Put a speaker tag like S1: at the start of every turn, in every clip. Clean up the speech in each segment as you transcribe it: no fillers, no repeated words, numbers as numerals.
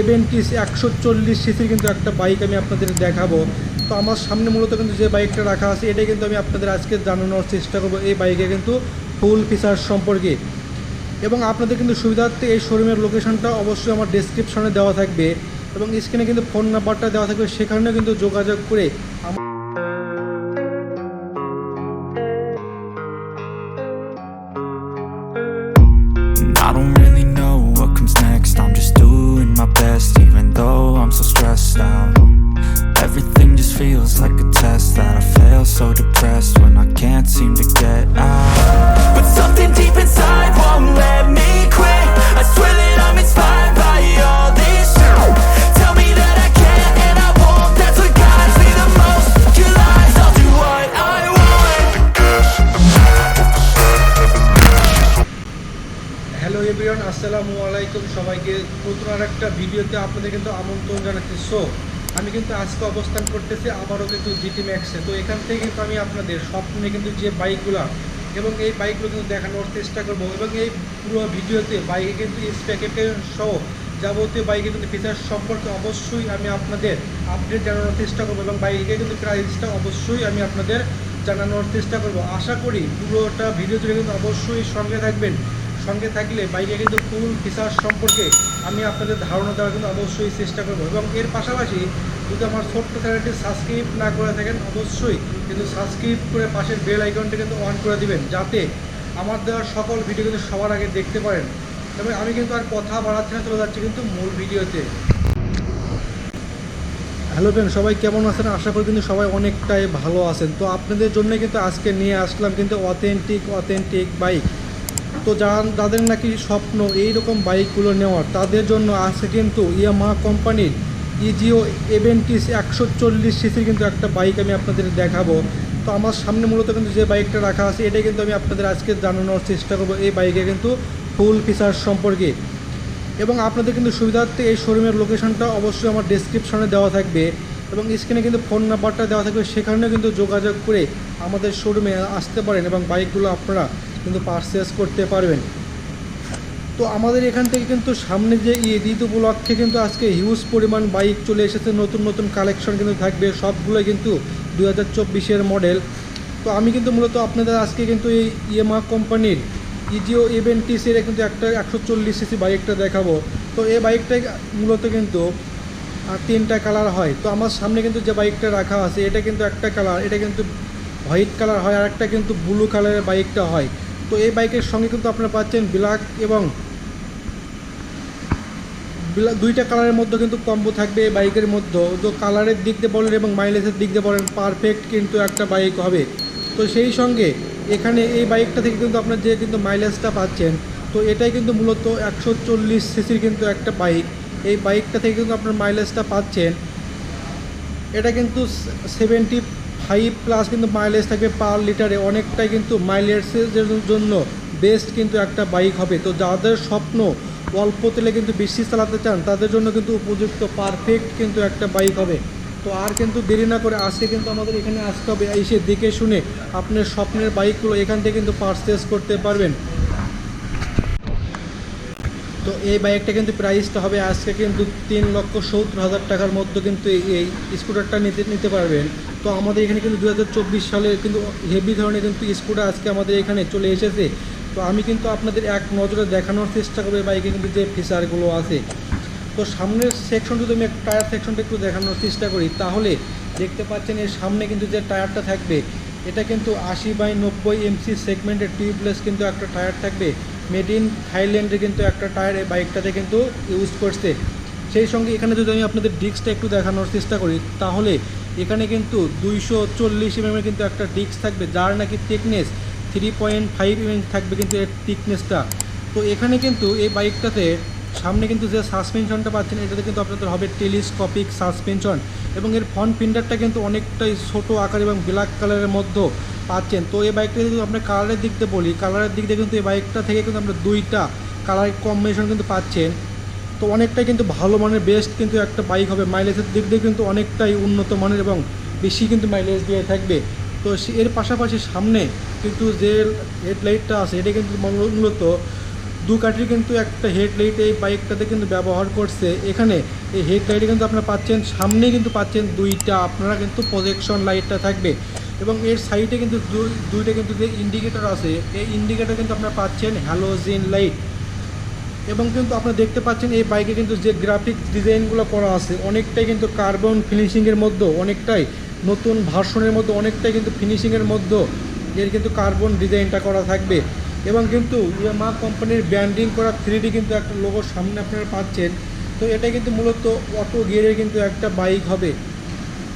S1: এভেন্টিস 140 সিসির কিন্তু একটা বাইক আমি আপনাদের দেখাবো। তো আমার সামনে মূলত কিন্তু যে বাইকটা রাখা আছে এটাই কিন্তু আমি আপনাদের আজকে জানানোর চেষ্টা করব এই বাইকে কিন্তু ফুল ফিচার্স সম্পর্কে। এবং আপনাদের কিন্তু সুবিধার্থে এই শোরুমের লোকেশনটা অবশ্যই আমার ডেসক্রিপশনে দেওয়া থাকবে এবং স্ক্রিনে কিন্তু ফোন নাম্বারটা দেওয়া থাকবে, সেখানেও কিন্তু যোগাযোগ করে
S2: I don't really know what comes next. I'm just doing my best, even though I'm so stressed out. Everything just feels like a test that I fail, so depressed when I can't seem to get out. But something deep inside won't let me quit. I swear that I'm inspired by all this shit. Tell me that I can't and I won't. That's what guides me the most. Your lies, I'll do what I want.
S1: Hello everyone, আসসালামু আলাইকুম। সবাইকে নতুন আর একটা ভিডিওতে আপনাদের কিন্তু আমন্ত্রণ জানাচ্ছি। আমি কিন্তু আজকে অবস্থান করতেছি আবারও কিন্তু জিটি ম্যাক্সে। তো এখান থেকে কিন্তু আমি আপনাদের স্বপ্নে কিন্তু যে বাইকগুলো এবং এই বাইকগুলো কিন্তু দেখানোর চেষ্টা করব এবং এই পুরো ভিডিওতে বাইকে কিন্তু স্পেসিফিকেশন সহ যাবতীয় বাইকের কিন্তু ফিচার্স সম্পর্কে অবশ্যই আমি আপনাদের আপডেট জানানোর চেষ্টা করব এবং বাইকে কিন্তু প্রাইসটা অবশ্যই আমি আপনাদের জানানোর চেষ্টা করব। আশা করি পুরোটা ভিডিও জুড়ে কিন্তু অবশ্যই সঙ্গে থাকবেন। সঙ্গে থাকলে বাইকে কিন্তু ফুল ফিচার্স সম্পর্কে আমি আপনাদের ধারণা দেওয়ার কিন্তু অবশ্যই চেষ্টা করব এবং এর পাশাপাশি যদি আমার ছোট্ট চ্যানেলটি সাবস্ক্রাইব না করে থাকেন অবশ্যই কিন্তু সাবস্ক্রাইব করে পাশের বেল আইকনটি কিন্তু অন করে দিবেন, যাতে আমার দেওয়ার সকল ভিডিও কিন্তু সবার আগে দেখতে পারেন। তবে আমি কিন্তু আর কথা বাড়াচ্ছি না, চলে যাচ্ছি কিন্তু মূল ভিডিওতে। হ্যালো ফ্রেন্ড, সবাই কেমন আছেন? আশা করি কিন্তু সবাই অনেকটাই ভালো আছেন। তো আপনাদের জন্য কিন্তু আজকে নিয়ে আসলাম কিন্তু অথেন্টিক বাইক। তো যাদের নাকি স্বপ্ন এইরকম বাইকগুলো নেওয়ার, তাদের জন্য আজকে কিন্তু ইয়ামাহা কোম্পানির ইজিও এভেন্টিস 140 সিসির কিন্তু একটা বাইক আমি আপনাদের দেখাবো। তো আমার সামনে মূলত কিন্তু যে বাইকটা রাখা আছে এটাই কিন্তু আমি আপনাদের আজকে জানানোর চেষ্টা করব এই বাইকে কিন্তু ফুল ফিচার্স সম্পর্কে। এবং আপনাদের কিন্তু সুবিধার্থে এই শোরুমের লোকেশনটা অবশ্যই আমার ডেসক্রিপশনে দেওয়া থাকবে এবং স্ক্রিনে কিন্তু ফোন নাম্বারটা দেওয়া থাকবে, সেখানেও কিন্তু যোগাযোগ করে আমাদের শোরুমে আসতে পারেন এবং বাইকগুলো আপনারা কিন্তু পারচেস করতে পারবেন। তো আমাদের এখান থেকে কিন্তু সামনে যে ঈদ উপলক্ষে কিন্তু আজকে হিউজ পরিমাণ বাইক চলে এসেছে, নতুন কালেকশন কিন্তু থাকবে, সবগুলোই কিন্তু 2024-এর মডেল। তো আমি কিন্তু মূলত আপনাদের আজকে কিন্তু এই ইয়ামাহা কোম্পানির ইজিও এভেন্টিসের কিন্তু একটা 140 সিসি বাইকটা দেখাবো। তো এই বাইকটা মূলত কিন্তু 3টা কালার হয়। তো আমার সামনে কিন্তু যে বাইকটা রাখা আছে এটা কিন্তু একটা কালার, এটা কিন্তু হোয়াইট কালার হয়, আর একটা কিন্তু ব্লু কালারের বাইকটা হয়। তো এই বাইকের সঙ্গে কিন্তু আপনারা পাচ্ছেন ব্ল্যাক এবং দুইটা কালারের মধ্যে কিন্তু কম্বো থাকবে এই বাইকের মধ্যে। তো কালারের দিক দিয়ে বলেন এবং মাইলেজের দিক দিয়ে বলেন পারফেক্ট কিন্তু একটা বাইক হবে। তো সেই সঙ্গে এখানে এই বাইকটা থেকে কিন্তু আপনার যে কিন্তু মাইলেজটা পাচ্ছেন, তো এটাই কিন্তু মূলত 140 সিসির কিন্তু একটা বাইক। এই বাইকটা থেকে কিন্তু আপনার মাইলেজটা পাচ্ছেন, এটা কিন্তু 75+ কিন্তু মাইলেজ থাকবে পার লিটারে, অনেকটাই কিন্তু মাইলেজের জন্য বেস্ট কিন্তু একটা বাইক হবে। তো যাদের স্বপ্ন অল্প তেলে কিন্তু বেশি চালাতে চান তাদের জন্য কিন্তু উপযুক্ত পারফেক্ট কিন্তু একটা বাইক হবে। তো আর কিন্তু দেরি না করে আজকে কিন্তু আমাদের এখানে আসতে হবে, এসে দেখে শুনে আপনার স্বপ্নের বাইকগুলো এখান থেকে কিন্তু পারচেস করতে পারবেন। তো এই বাইকটা কিন্তু প্রাইসটা হবে আজকে কিন্তু 3,70,000 টাকার মধ্যে কিন্তু এই স্কুটারটা নিতে পারবেন। তো আমাদের এখানে কিন্তু 2024 সালে কিন্তু হেভি ধরনের কিন্তু স্কুটার আজকে আমাদের এখানে চলে এসেছে। তো আমি কিন্তু আপনাদের এক নজরে দেখানোর চেষ্টা করবো বাইকে কিন্তু যে ফিচারগুলো আছে। তো সামনের সেকশন যদি আমি টায়ার সেকশনটা একটু দেখানোর চেষ্টা করি, তাহলে দেখতে পাচ্ছেন এর সামনে কিন্তু যে টায়ারটা থাকবে এটা কিন্তু 80/90 এমসি সেগমেন্টের টিউবলেস কিন্তু একটা টায়ার থাকবে। মেড ইন থাইল্যান্ডের কিন্তু একটা টায়ার এই বাইকটাতে কিন্তু ইউজ করছে। সেই সঙ্গে এখানে যদি আমি আপনাদের ডিস্কটা একটু দেখানোর চেষ্টা করি, তাহলে এখানে কিন্তু 240 mm কিন্তু একটা ডিস্ক থাকবে, যার নাকি থিকনেস 3.5 mm থাকবে কিন্তু এর থিকনেসটা। তো এখানে কিন্তু এই বাইকটাতে সামনে কিন্তু যে সাসপেনশনটা পাচ্ছেন এটাতে কিন্তু আপনাদের হবে টেলিস্কোপিক সাসপেনশন এবং এর ফ্রন্ট ফিন্ডারটা কিন্তু অনেকটাই ছোটো আকার এবং ব্ল্যাক কালারের মধ্যে পাচ্ছেন। তো এই বাইকটা যদি আমরা কালারের দিক দিয়ে বলি, কালারের দিক দিয়ে কিন্তু এই বাইকটা থেকে কিন্তু আমরা দুইটা কালার কম্বিনেশন কিন্তু পাচ্ছেন। তো অনেকটাই কিন্তু ভালো মানের বেস্ট কিন্তু একটা বাইক হবে। মাইলেজের দিক দিয়ে কিন্তু অনেকটাই উন্নত মানের এবং বেশি কিন্তু মাইলেজ দিয়ে থাকবে। তো এর পাশাপাশি সামনে কিন্তু যে হেডলাইটটা আছে এটা কিন্তু মূলত দুকাঠির কিন্তু একটা হেডলাইট এই বাইকটাতে কিন্তু ব্যবহার করছে। এখানে এই হেডলাইটে কিন্তু আপনারা পাচ্ছেন, সামনেই কিন্তু পাচ্ছেন দুইটা আপনারা কিন্তু প্রজেকশন লাইটটা থাকবে এবং এর সাইডে কিন্তু দুইটা কিন্তু যে ইন্ডিকেটর আছে এই ইন্ডিকেটর কিন্তু আপনারা পাচ্ছেন হ্যালোজেন লাইট। এবং কিন্তু আপনারা দেখতে পাচ্ছেন এই বাইকে কিন্তু যে গ্রাফিক ডিজাইনগুলো করা আছে অনেকটাই কিন্তু কার্বন ফিনিশিংয়ের মধ্যে, অনেকটাই নতুন ভার্সনের মধ্যে, অনেকটাই কিন্তু ফিনিশিংয়ের মধ্যে এর কিন্তু কার্বন ডিজাইনটা করা থাকবে। এবং কিন্তু ইয়ামাহা কোম্পানির ব্র্যান্ডিং করা 3D কিন্তু একটা লোগোর সামনে আপনারা পাচ্ছেন। তো এটা কিন্তু মূলত অটো গিয়ারের কিন্তু একটা বাইক হবে।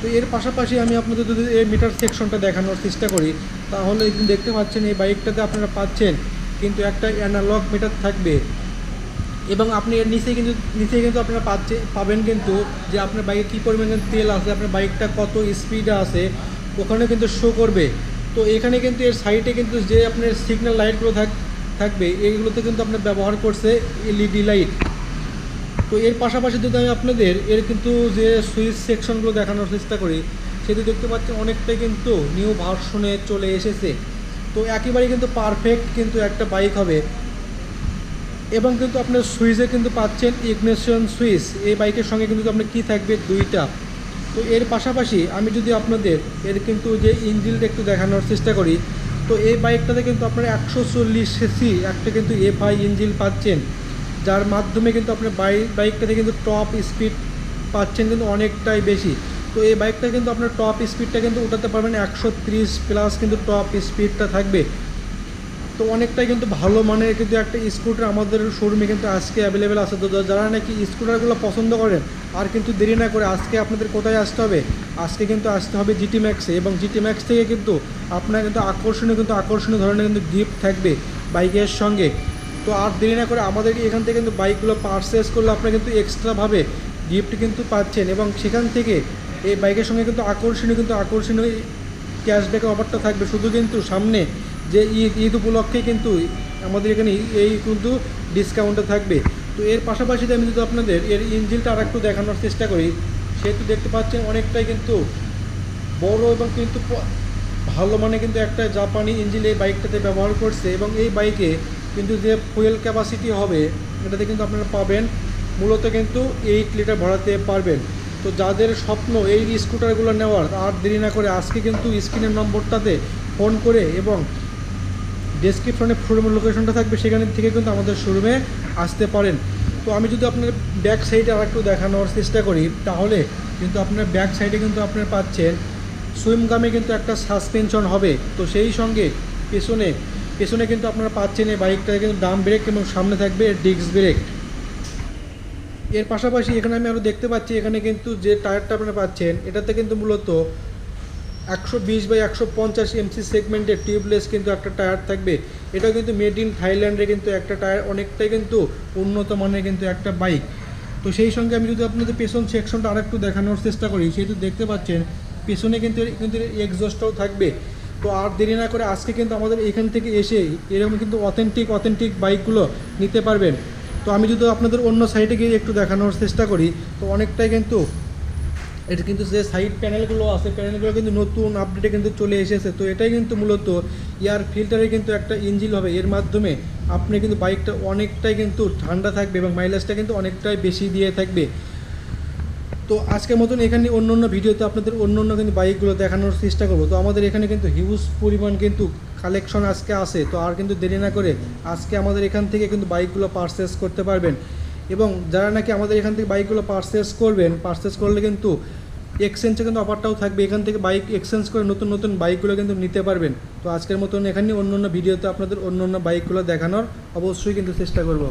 S1: তো এর পাশাপাশি আমি আপনাদের যদি এই মিটার সেকশনটা দেখানোর চেষ্টা করি তাহলে কিন্তু দেখতে পাচ্ছেন এই বাইকটাতে আপনারা পাচ্ছেন কিন্তু একটা অ্যানালগ মিটার থাকবে এবং আপনি এর নিচে কিন্তু আপনারা পাবেন কিন্তু যে আপনার বাইকে কী পরিমাণ তেল আছে, আপনার বাইকটা কত স্পিডে আছে ওখানে কিন্তু শো করবে। তো এখানে কিন্তু এর সাইডে কিন্তু যে আপনার সিগন্যাল লাইটগুলো থাকবে এইগুলোতে কিন্তু আপনার ব্যবহার করছে এলইডি লাইট। তো এর পাশাপাশি যদি আমি আপনাদের এর কিন্তু যে সুইচ সেকশনগুলো দেখানোর চেষ্টা করি সেটি দেখতে পাচ্ছেন অনেকটাই কিন্তু নিউ ভার্সনে চলে এসেছে। তো একেবারেই কিন্তু পারফেক্ট কিন্তু একটা বাইক হবে। এবং কিন্তু আপনার সুইচে কিন্তু পাচ্ছেন ইগনিশন সুইচ, এই বাইকের সঙ্গে কিন্তু আপনার কী থাকবে দুইটা। তো এর পাশাপাশি আমি যদি আপনাদের এর কিন্তু যে ইঞ্জিনটা একটু দেখানোর চেষ্টা করি তো এই বাইকটাতে কিন্তু আপনারা 140 সিসি একটা কিন্তু এফআই ইঞ্জিন পাচ্ছেন, যার মাধ্যমে কিন্তু আপনার বাইকটাতে কিন্তু টপ স্পিড পাচ্ছেন কিন্তু অনেকটাই বেশি। তো এই বাইকটা কিন্তু আপনার টপ স্পিডটা কিন্তু উঠাতে পারবেন 130+ কিন্তু টপ স্পিডটা থাকবে। তো অনেকটাই কিন্তু ভালো মানের কিন্তু একটা স্কুটার আমাদের শোরুমে কিন্তু আজকে অ্যাভেলেবেল আছে। তো যারা নাকি স্কুটারগুলো পছন্দ করেন আর কিন্তু দেরি না করে আজকে আপনাদের কোথায় আসতে হবে, আজকে কিন্তু আসতে হবে জিটি ম্যাক্সে। এবং জিটি ম্যাক্স থেকে কিন্তু আপনার কিন্তু আকর্ষণীয় ধরনের কিন্তু গিফট থাকবে বাইকের সঙ্গে। তো আর দেরি না করে আমাদের এখান থেকে কিন্তু বাইকগুলো পারচেস করলে আপনারা কিন্তু এক্সট্রাভাবে গিফট কিন্তু পাচ্ছেন এবং সেখান থেকে এই বাইকের সঙ্গে কিন্তু আকর্ষণীয় ক্যাশব্যাক অফারটা থাকবে। শুধু কিন্তু সামনে যে ঈদ উপলক্ষে কিন্তু আমাদের এখানে এই কিন্তু ডিসকাউন্টটা থাকবে। তো এর পাশাপাশি আমি যদি আপনাদের এর ইঞ্জিনটা আর একটু দেখানোর চেষ্টা করি সেহেতু দেখতে পাচ্ছেন অনেকটাই কিন্তু বড় এবং কিন্তু ভালো মানে কিন্তু একটা জাপানি ইঞ্জিন এই বাইকটাতে ব্যবহার করছে। এবং এই বাইকে কিন্তু যে ফুয়েল ক্যাপাসিটি হবে এটাতে কিন্তু আপনারা পাবেন মূলত কিন্তু 8 লিটার ভরাতে পারবেন। তো যাদের স্বপ্ন এই স্কুটারগুলো নেওয়ার আর দেরি না করে আজকে কিন্তু স্ক্রিনের নম্বরটাতে ফোন করে এবং ডেসক্রিপশনে শোরুমের লোকেশনটা থাকবে সেখান থেকে কিন্তু আমাদের শোরুমে আসতে পারেন। তো আমি যদি আপনার ব্যাক সাইডে আর একটু দেখানোর চেষ্টা করি তাহলে কিন্তু আপনার ব্যাক সাইডে কিন্তু আপনারা পাচ্ছেন সুইমগামে কিন্তু একটা সাসপেনশন হবে। তো সেই সঙ্গে পেছনে কিন্তু আপনারা পাচ্ছেন এই বাইকটায় কিন্তু ডাম ব্রেক এবং সামনে থাকবে ডিস্ক ব্রেক। এর পাশাপাশি এখানে আমি আরও দেখতে পাচ্ছি এখানে কিন্তু যে টায়ারটা আপনারা পাচ্ছেন এটাতে কিন্তু মূলত 120/150 এমসি সেগমেন্টের টিউবলেস কিন্তু একটা টায়ার থাকবে। এটাও কিন্তু মেড ইন থাইল্যান্ডে কিন্তু একটা টায়ার, অনেকটাই কিন্তু উন্নত মানের কিন্তু একটা বাইক। তো সেই সঙ্গে আমি যদি আপনাদের পেছন সেকশনটা আরেকটু দেখানোর চেষ্টা করি সেহেতু দেখতে পাচ্ছেন পেছনে কিন্তু এক্সজস্টটাও থাকবে। তো আর দেরি না করে আজকে কিন্তু আমাদের এখান থেকে এসে এরকম কিন্তু অথেন্টিক বাইকগুলো নিতে পারবেন। তো আমি যদি আপনাদের অন্য সাইডে গিয়ে একটু দেখানোর চেষ্টা করি তো অনেকটাই কিন্তু এটা কিন্তু যে সাইড প্যানেলগুলো আছে প্যানেলগুলো কিন্তু নতুন আপডেটে কিন্তু চলে এসেছে। তো এটাই কিন্তু মূলত এয়ার ফিল্টারে কিন্তু একটা ইঞ্জিন হবে, এর মাধ্যমে আপনি কিন্তু বাইকটা অনেকটাই কিন্তু ঠান্ডা থাকবে এবং মাইলেজটা কিন্তু অনেকটাই বেশি দিয়ে থাকবে। তো আজকের মতন এখানে অন্য ভিডিওতে আপনাদের অন্য কিন্তু বাইকগুলো দেখানোর চেষ্টা করব। তো আমাদের এখানে কিন্তু হিউজ পরিমাণ কিন্তু কালেকশন আজকে আসে। তো আর কিন্তু দেরি না করে আজকে আমাদের এখান থেকে কিন্তু বাইকগুলো পারচেস করতে পারবেন। এবং যারা নাকি আমাদের এখান থেকে বাইকগুলো পারচেস করলে কিন্তু এক্সচেঞ্জে কিন্তু অফারটাও থাকবে, এখান থেকে বাইক এক্সচেঞ্জ করে নতুন বাইকগুলো কিন্তু নিতে পারবেন। তো আজকের মতন এখানে অন্য ভিডিওতে আপনাদের অন্য বাইকগুলো দেখানোর অবশ্যই কিন্তু চেষ্টা করব।